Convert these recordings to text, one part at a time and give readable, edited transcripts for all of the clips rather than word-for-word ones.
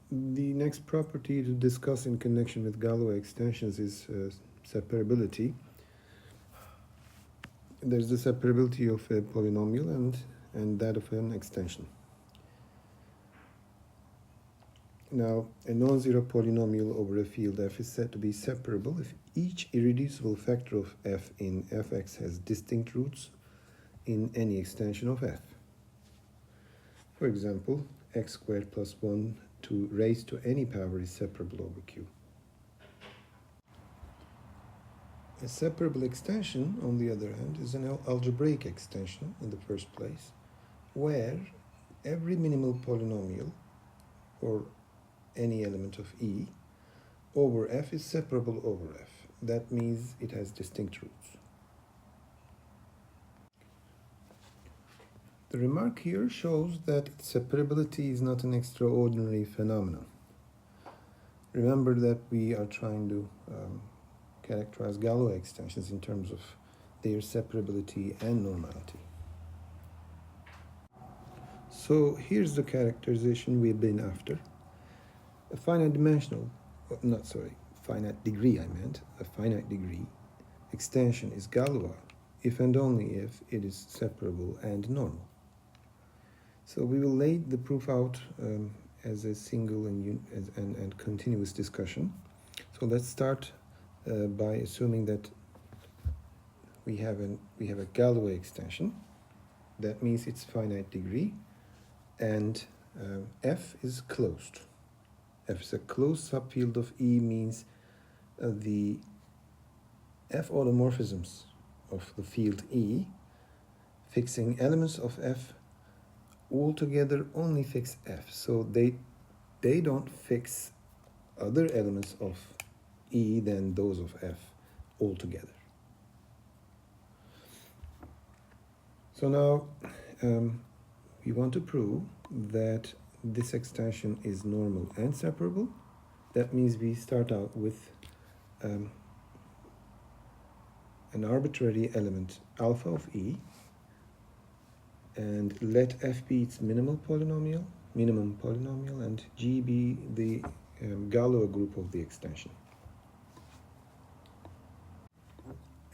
The next property to discuss in connection with Galois extensions is separability. There's the separability of a polynomial and that of an extension. Now, a non-zero polynomial over a field f is said to be separable if each irreducible factor of f in fx has distinct roots in any extension of f. For example, x squared plus 1 to raised to any power is separable over q. A separable extension, on the other hand, is an algebraic extension in the first place, where every minimal polynomial, or any element of E, over f is separable over f. That means it has distinct roots. The remark here shows that separability is not an extraordinary phenomenon. Remember that we are trying to characterize Galois extensions in terms of their separability and normality. So here's the characterization we've been after. A finite degree extension is Galois if and only if it is separable and normal. So we will lay the proof out as a single and continuous discussion. So let's start by assuming that we have a Galois extension. That means it's finite degree, and f is closed. F is a closed subfield of E means the f automorphisms of the field E fixing elements of f altogether only fix f. So they don't fix other elements of E than those of f altogether. So now we want to prove that this extension is normal and separable. That means we start out with an arbitrary element alpha of E, and let f be its minimum polynomial, and G be the Galois group of the extension.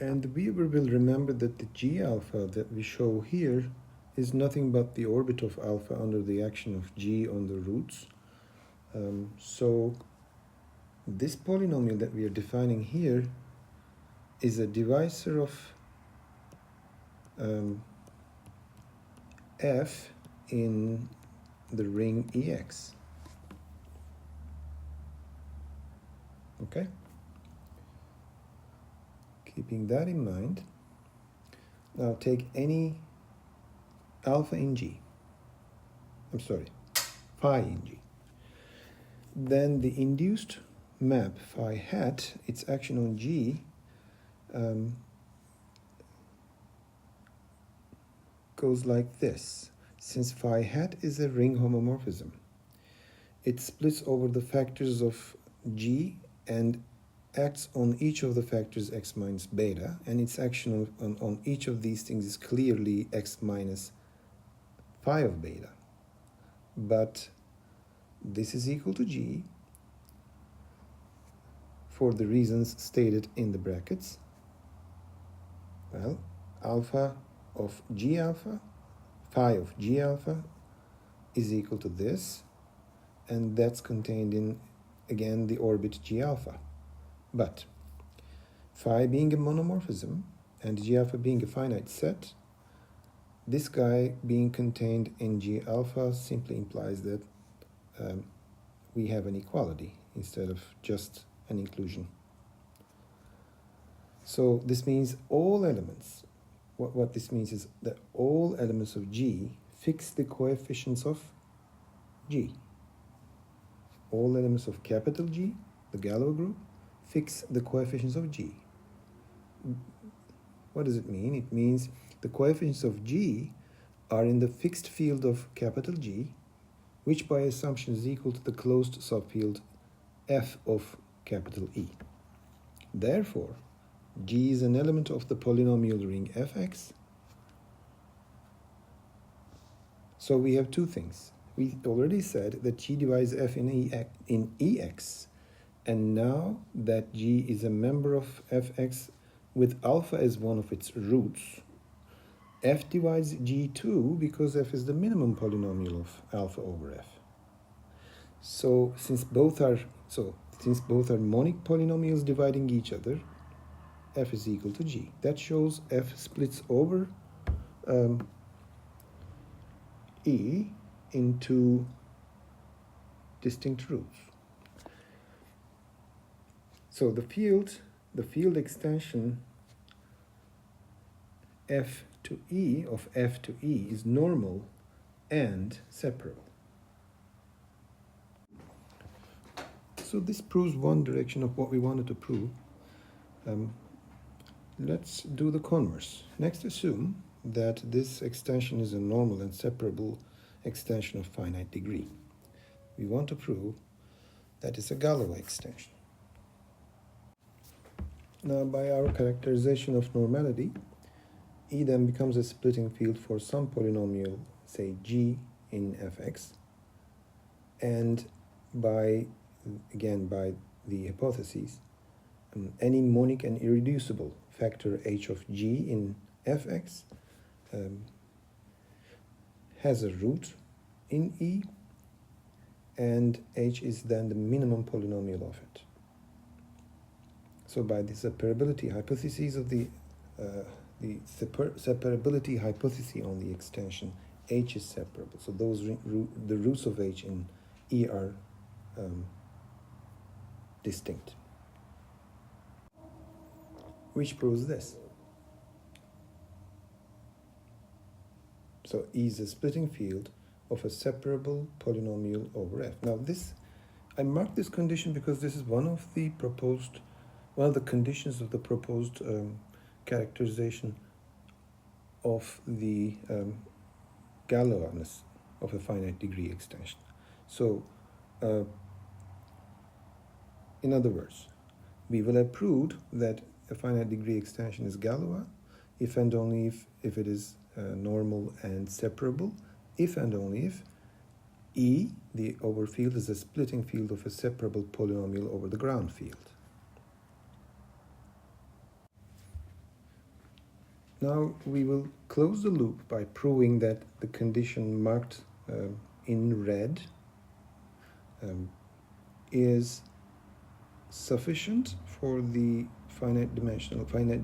And the viewer will remember that the G alpha that we show here is nothing but the orbit of alpha under the action of G on the roots. So this polynomial that we are defining here is a divisor of f in the ring Ex. Okay? Keeping that in mind, now take any alpha in G. Phi in G. Then the induced map phi hat, its action on G, goes like this. Since phi hat is a ring homomorphism, it splits over the factors of G and acts on each of the factors x minus beta, and its action on each of these things is clearly x minus phi of beta. But this is equal to G for the reasons stated in the brackets. Well, alpha of G alpha, phi of G alpha is equal to this, and that's contained in, again, the orbit G alpha. But phi being a monomorphism and G alpha being a finite set, this guy being contained in G alpha simply implies that we have an equality instead of just an inclusion. So this means all elements, what this means is that all elements of G fix the coefficients of G. All elements of capital G, the Galois group, fix the coefficients of G. What does it mean? It means the coefficients of G are in the fixed field of capital G, which by assumption is equal to the closed subfield f of capital E. Therefore, G is an element of the polynomial ring Fx. So we have two things. We already said that G divides F in EX, and now that G is a member of Fx with alpha as one of its roots, F divides G too because F is the minimum polynomial of alpha over F. So since both are monic polynomials dividing each other, F is equal to G. That shows F splits over E into distinct roots. So the field extension F to E of F to E is normal and separable. So this proves one direction of what we wanted to prove. Let's do the converse. Next, assume that this extension is a normal and separable extension of finite degree. We want to prove that it's a Galois extension. Now, by our characterization of normality, E then becomes a splitting field for some polynomial, say G in Fx, and by the hypotheses, any monic and irreducible factor h of G in Fx has a root in E, and h is then the minimum polynomial of it. So by the separability hypothesis of the separability hypothesis on the extension, h is separable. So the roots of h in E are distinct. Which proves this. So E is a splitting field of a separable polynomial over F. Now I marked this condition because this is one of the conditions of the proposed characterization of the Galoisness of a finite degree extension. So, in other words, we will have proved that a finite degree extension is Galois if and only if it is normal and separable, if and only if E, the overfield, is a splitting field of a separable polynomial over the ground field. Now we will close the loop by proving that the condition marked in red is sufficient for the finite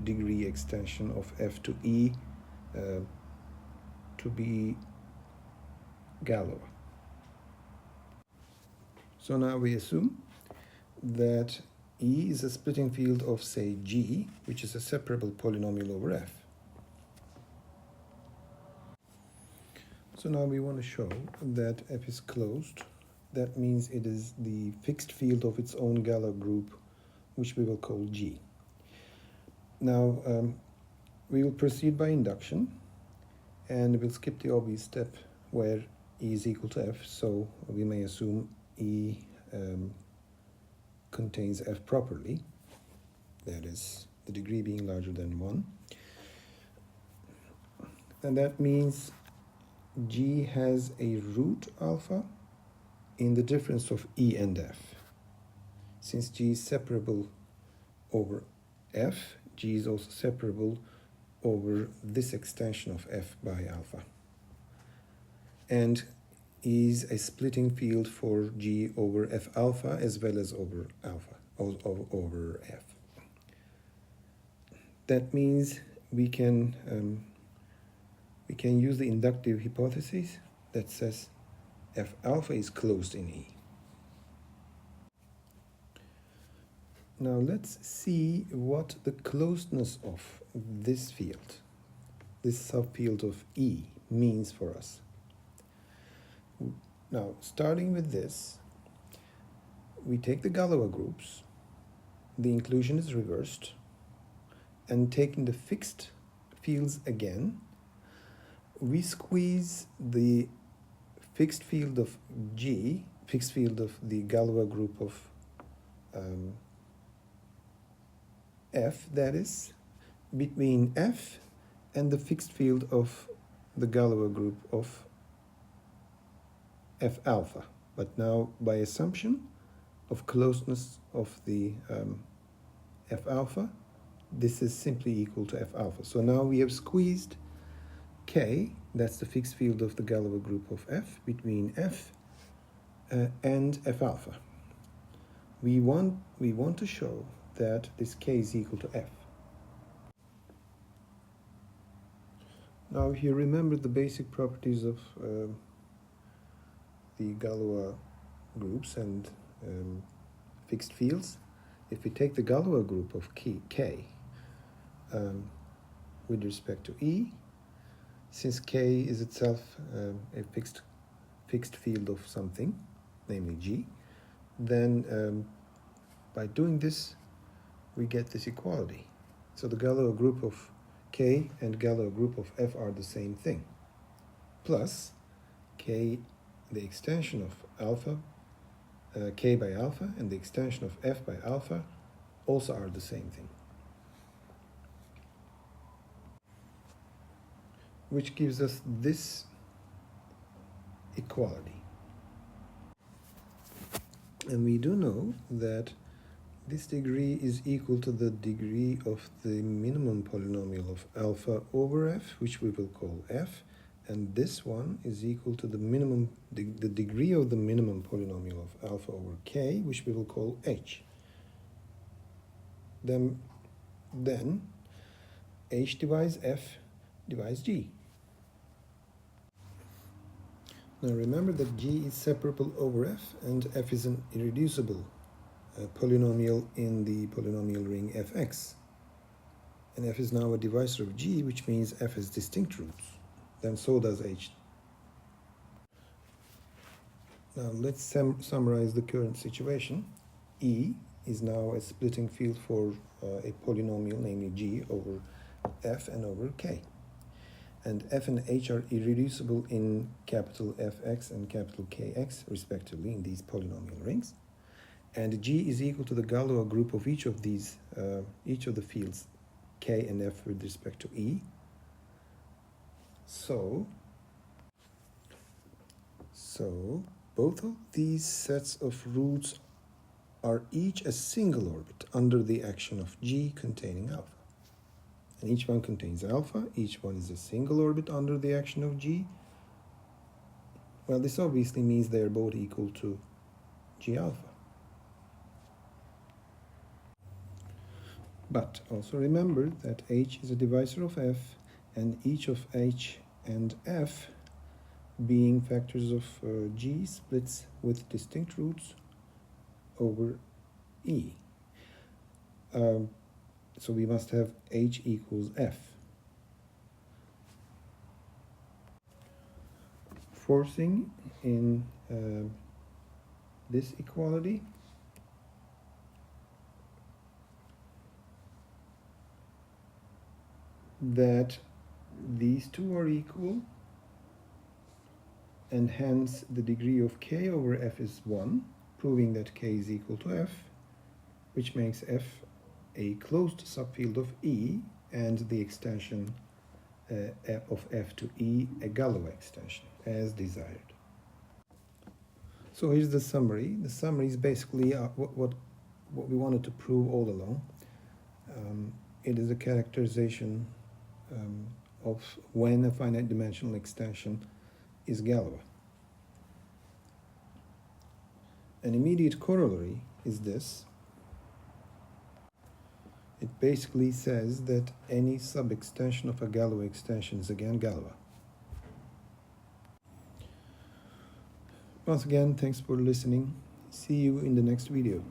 degree extension of F to E to be Galois. So now we assume that E is a splitting field of, say, G, which is a separable polynomial over F. So now we want to show that F is closed. That means it is the fixed field of its own Galois group, which we will call G. Now, we will proceed by induction, and we'll skip the obvious step where E is equal to F, so we may assume E contains F properly, that is, the degree being larger than 1. And that means G has a root alpha in the difference of E and F. Since G is separable over F, G is also separable over this extension of F by alpha, and is a splitting field for G over F alpha as well as over F. That means we can use the inductive hypothesis that says F alpha is closed in E. Now let's see what the closedness of this field, this subfield of E, means for us. Now, starting with this, we take the Galois groups, the inclusion is reversed, and taking the fixed fields again, we squeeze the fixed field of G, fixed field of the Galois group of F, that is, between F and the fixed field of the Galois group of f alpha, but now by assumption of closeness of the f alpha, this is simply equal to f alpha. So now we have squeezed K, that's the fixed field of the Galois group of F, between F and F alpha. We want to show that this K is equal to F. Now, if you remember the basic properties of the Galois groups and fixed fields, if we take the Galois group of K with respect to E, since K is itself a fixed field of something, namely G, then by doing this, we get this equality. So the Galois group of K and Galois group of F are the same thing. Plus, K, the extension of alpha, K by alpha, and the extension of F by alpha also are the same thing. Which gives us this equality. And we do know that this degree is equal to the degree of the minimum polynomial of alpha over F, which we will call F, and this one is equal to the degree of the minimum polynomial of alpha over K, which we will call H. Then H divides F divides G. Now remember that G is separable over F, and F is an irreducible polynomial in the polynomial ring Fx. And F is now a divisor of G, which means F has distinct roots. Then so does H. Now let's summarize the current situation. E is now a splitting field for a polynomial, namely G, over F and over K. And F and H are irreducible in capital Fx and capital Kx, respectively, in these polynomial rings. And G is equal to the Galois group of each of the fields K and F with respect to E. So both of these sets of roots are each a single orbit under the action of G containing alpha. And each one contains alpha, each one is a single orbit under the action of G. Well, this obviously means they are both equal to G alpha. But also remember that H is a divisor of F, and each of H and F, being factors of G, splits with distinct roots over E. So we must have H equals F. Forcing in this equality, that these two are equal, and hence the degree of K over F is 1, proving that K is equal to F, which makes F a closed subfield of E, and the extension of F to E a Galois extension, as desired. So here's the summary. The summary is basically what we wanted to prove all along. It is a characterization of when a finite dimensional extension is Galois. An immediate corollary is this. It basically says that any sub-extension of a Galois extension is again Galois. Once again, thanks for listening. See you in the next video.